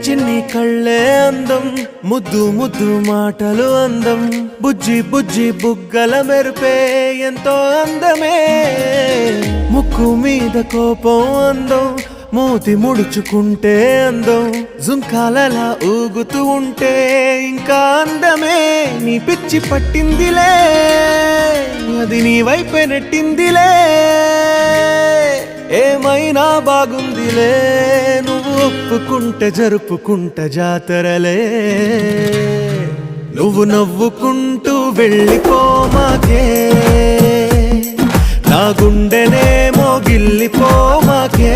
చిన్ని కళ్ళే అందం, ముద్దు ముద్దు మాటలు అందం, బుజ్జి బుజ్జి బుగ్గల మెరుపే ఎంతో అందమే. ముక్కు మీద కోపం అందం, మూతి ముడుచుకుంటే అందం, జుంకాలలా ఊగుతూ ఉంటే ఇంకా అందమే. నీ పిచ్చి పట్టిందిలే, అది నీ వైపే నెట్టిందిలే. ఏమైనా బాగుందిలే, నువ్వు ఒప్పుకుంటే జరుపుకుంట జాతరలే. నువ్వు నవ్వుకుంటూ వెళ్ళిపోమాకే, నా గుండెనేమో గిల్లిపోమాకే.